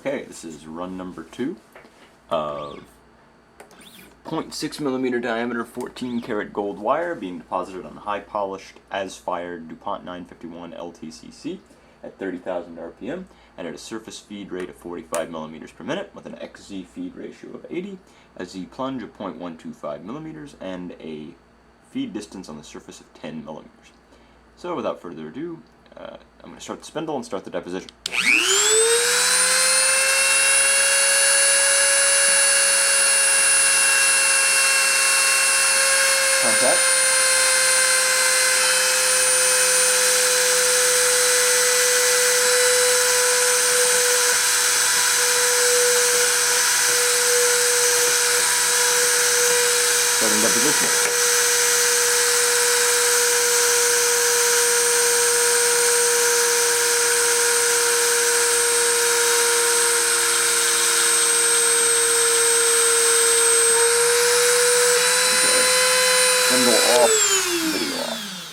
Okay, this is run number 2 of 0.6mm diameter 14 karat gold wire being deposited on high polished as fired DuPont 951 LTCC at 30,000 RPM and at a surface feed rate of 45 millimeters per minute with an XZ feed ratio of 80, a Z plunge of 0.125 millimeters, and a feed distance on the surface of 10 millimeters. So without further ado, I'm going to start the spindle and start the deposition. Contact. Starting deposition. Spindle off.